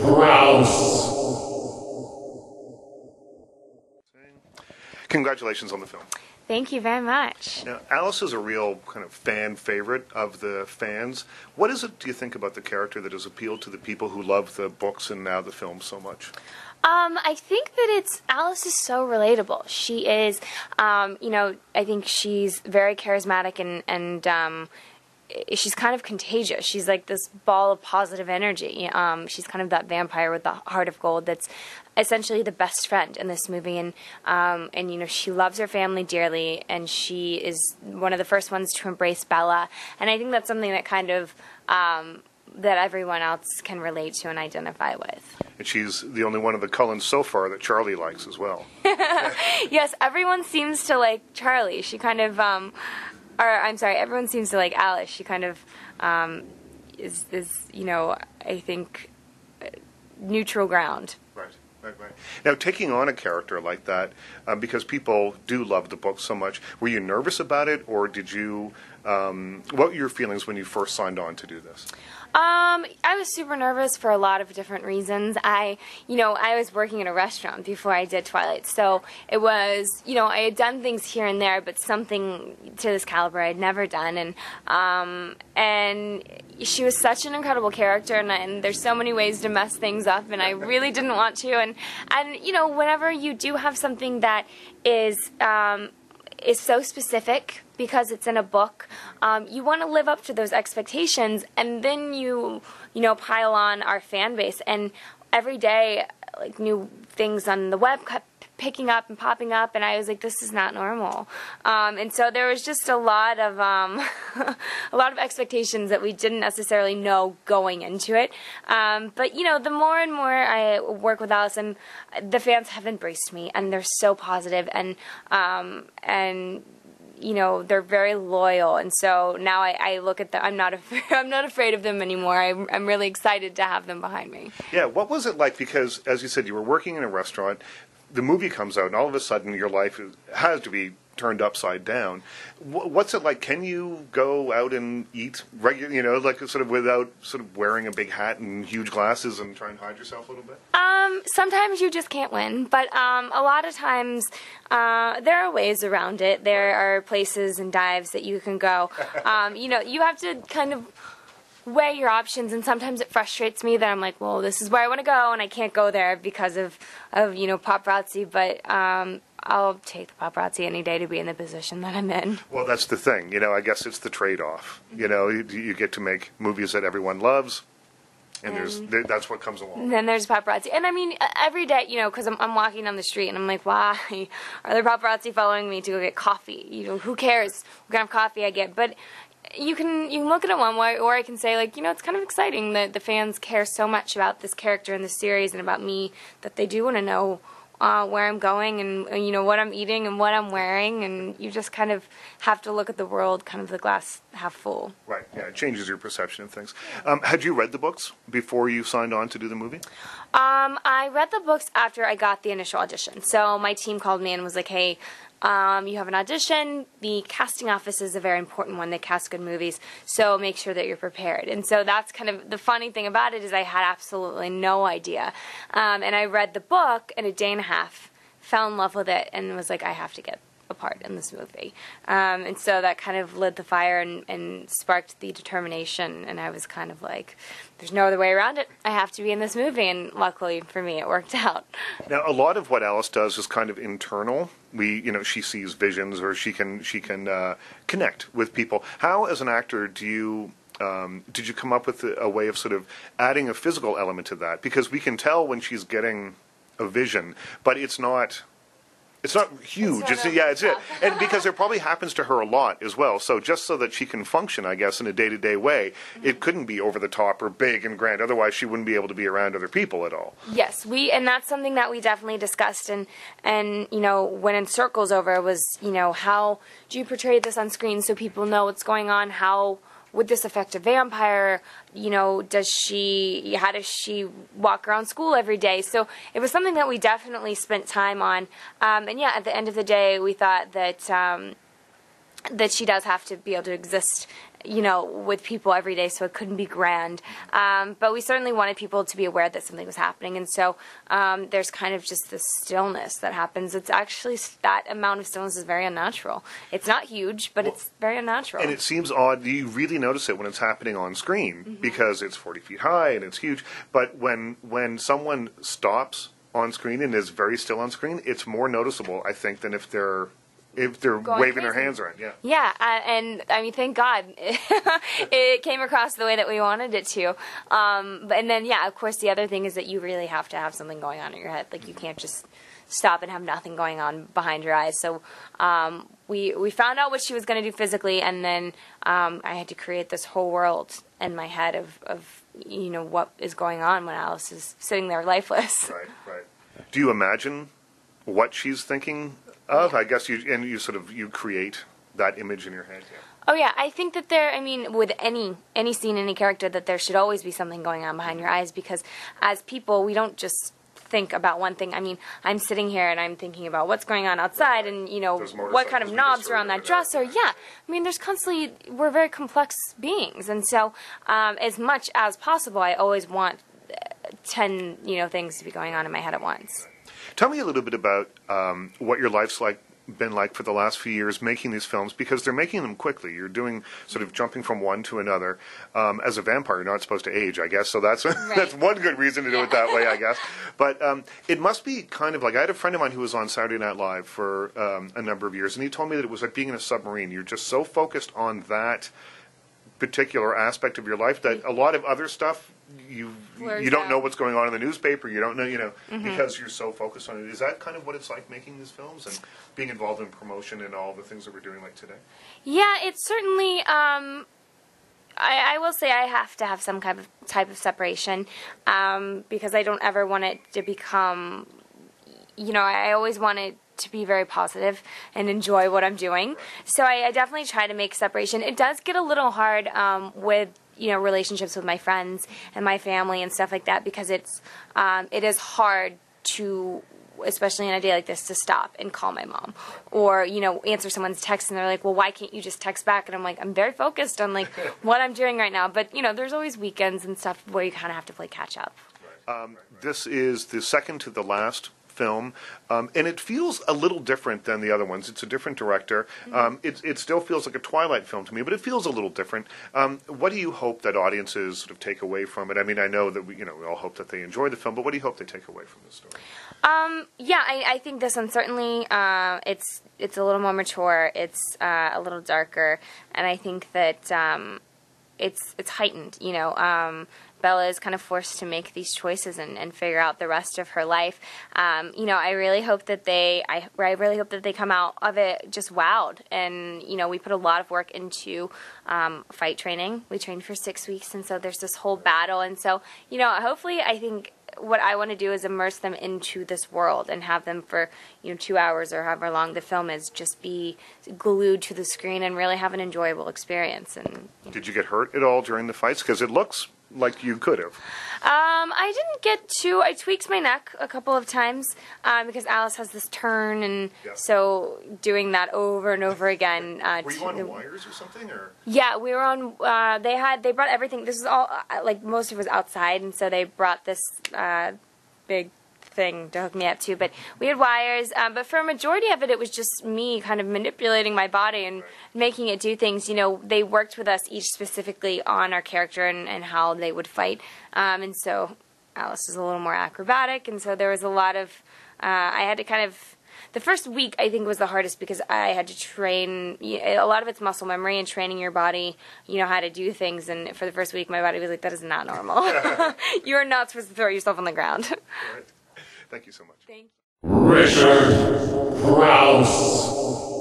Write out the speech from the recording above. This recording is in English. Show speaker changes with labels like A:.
A: Crouse.
B: Congratulations on the film.
C: Thank you very much.
B: Now, Alice is a real kind of fan favorite of the fans. What is it, do you think, about the character that has appealed to the people who love the books and now the film so much?
C: I think that Alice is so relatable. She is, I think she's very charismatic and she's kind of contagious. She's like this ball of positive energy. She's kind of that vampire with the heart of gold that's essentially the best friend in this movie. And she loves her family dearly, and she is one of the first ones to embrace Bella. And I think that's something that kind of that everyone else can relate to and identify with.
B: And she's the only one of the Cullens so far that Charlie likes as well.
C: Yes, everyone seems to like Charlie. She kind of, everyone seems to like Alice. She kind of is I think, neutral ground.
B: Right. Now, taking on a character like that, because people do love the book so much, were you nervous about it, or did you, what were your feelings when you first signed on to do this?
C: I was super nervous for a lot of different reasons. I was working in a restaurant before I did Twilight, so it was, I had done things here and there, but something to this caliber I'd never done, and she was such an incredible character, and there's so many ways to mess things up, and I really didn't want to, and whenever you do have something that is so specific because it's in a book, you want to live up to those expectations, and then you pile on our fan base, and every day, like, new things on the web kept picking up and popping up, and I was like, this is not normal. And so there was just a lot of expectations that we didn't necessarily know going into it. But the more and more I work with Alice, and the fans have embraced me, and they're so positive, and they're very loyal, and so now I look at them. I'm not afraid of them anymore. I'm really excited to have them behind me.
B: Yeah, what was it like? Because, as you said, you were working in a restaurant. The movie comes out, and all of a sudden your life has to be turned upside down. What's it like? Can you go out and eat regular, like sort of without sort of wearing a big hat and huge glasses and try and hide yourself a little bit?
C: Sometimes you just can't win, but a lot of times there are ways around it. There are places and dives that you can go. You have to kind of weigh your options, and sometimes it frustrates me that I'm like, well, this is where I want to go, and I can't go there because of paparazzi, but I'll take the paparazzi any day to be in the position that I'm in.
B: Well, that's the thing. I guess it's the trade-off. You get to make movies that everyone loves, and that's what comes along.
C: And then there's paparazzi. And I mean, every day, because I'm walking down the street, and I'm like, why are there paparazzi following me to go get coffee? Who cares what kind of coffee I get? But you can look at it one way, or I can say, like, it's kind of exciting that the fans care so much about this character in the series and about me that they do want to know where I'm going and what I'm eating and what I'm wearing, and you just kind of have to look at the world kind of the glass half full.
B: Right, yeah, it changes your perception of things. Had you read the books before you signed on to do the movie?
C: I read the books after I got the initial audition. So my team called me and was like, hey, you have an audition. The casting office is a very important one. They cast good movies, so make sure that you're prepared. And so that's kind of the funny thing about it is I had absolutely no idea. And I read the book in a day and a half, fell in love with it, and was like, I have to get a part in this movie. And so that kind of lit the fire and sparked the determination, and I was kind of like, there's no other way around it. I have to be in this movie, and luckily for me, it worked out.
B: Now, a lot of what Alice does is kind of internal. She sees visions, or she can connect with people. How, as an actor, did you come up with a way of sort of adding a physical element to that? Because we can tell when she's getting a vision, but it's not huge. It's it. And because it probably happens to her a lot as well. So just so that she can function, I guess, in a day-to-day way, it couldn't be over the top or big and grand. Otherwise, she wouldn't be able to be around other people at all.
C: Yes, and that's something that we definitely discussed. And when in Circles over was, how do you portray this on screen so people know what's going on? How would this affect a vampire? How does she walk around school every day? So it was something that we definitely spent time on. And yeah, at the end of the day, we thought that that she does have to be able to exist with people every day, so it couldn't be grand. But we certainly wanted people to be aware that something was happening, and so there's kind of just this stillness that happens. It's actually, that amount of stillness is very unnatural. It's not huge, but it's very unnatural.
B: And it seems odd. You really notice it when it's happening on screen because it's 40 feet high and it's huge. But when someone stops on screen and is very still on screen, it's more noticeable, I think, than if they're waving their hands around.
C: Yeah, and I mean, thank God it came across the way that we wanted it to. And then, of course, the other thing is that you really have to have something going on in your head. Like, you can't just stop and have nothing going on behind your eyes. So we found out what she was going to do physically, and then I had to create this whole world in my head of what is going on when Alice is sitting there lifeless.
B: Right. Do you imagine what she's thinking of? I guess you create that image in your head. Yeah.
C: Oh yeah, I think that with any scene, any character, that there should always be something going on behind your eyes, because as people, we don't just think about one thing. I mean, I'm sitting here and I'm thinking about what's going on outside, and what kind of knobs are on that dresser. Yeah, I mean, we're very complex beings, and so as much as possible, I always want 10 things to be going on in my head at once.
B: Tell me a little bit about what your life's been like for the last few years making these films, because they're making them quickly. You're doing sort of jumping from one to another. As a vampire, you're not supposed to age, I guess, so that's that's one good reason to do it that way, I guess. But it must be kind of like, I had a friend of mine who was on Saturday Night Live for a number of years, and he told me that it was like being in a submarine. You're just so focused on that particular aspect of your life that a lot of other stuff you don't know what's going on in the newspaper. You don't know, because you're so focused on it. Is that kind of what it's like making these films and being involved in promotion and all the things that we're doing like today?
C: Yeah, it's certainly. I will say I have to have some kind of type of separation because I don't ever want it to become. I always want it to be very positive and enjoy what I'm doing. So I definitely try to make separation. It does get a little hard with relationships with my friends and my family and stuff like that, because it is hard to, especially in a day like this, to stop and call my mom or answer someone's text, and they're like, well, why can't you just text back? And I'm like, I'm very focused on what I'm doing right now. But there's always weekends and stuff where you kind of have to play catch up.
B: This is the second to the last film, and it feels a little different than the other ones. It's a different director. It still feels like a Twilight film to me, but it feels a little different. What do you hope that audiences sort of take away from it? I mean, I know that we all hope that they enjoy the film, but what do you hope they take away from this story?
C: I think this one certainly it's a little more mature. It's a little darker, and I think that it's heightened. Bella is kind of forced to make these choices and figure out the rest of her life. I really hope that they come out of it just wowed. And we put a lot of work into fight training. We trained for 6 weeks, and so there's this whole battle. And so hopefully, I think what I want to do is immerse them into this world and have them for 2 hours or however long the film is, just be glued to the screen and really have an enjoyable experience. And
B: did you get hurt at all during the fights? Because it looks like you could have.
C: I didn't get to. I tweaked my neck a couple of times because Alice has this turn, and so doing that over and over again.
B: Were you on wires or something, or?
C: Yeah, we were on. They brought everything. This was all most of it was outside, and so they brought this big thing to hook me up to, but we had wires, but for a majority of it, it was just me kind of manipulating my body and making it do things. They worked with us each specifically on our character and how they would fight, and so Alice was a little more acrobatic, and so there was a lot of, I had to kind of, the first week I think was the hardest because I had to train, a lot of it's muscle memory and training your body, how to do things, and for the first week my body was like, that is not normal. You are not supposed to throw yourself on the ground.
B: Right. Thank you so much.
C: Thank you.
A: Richard Crouse.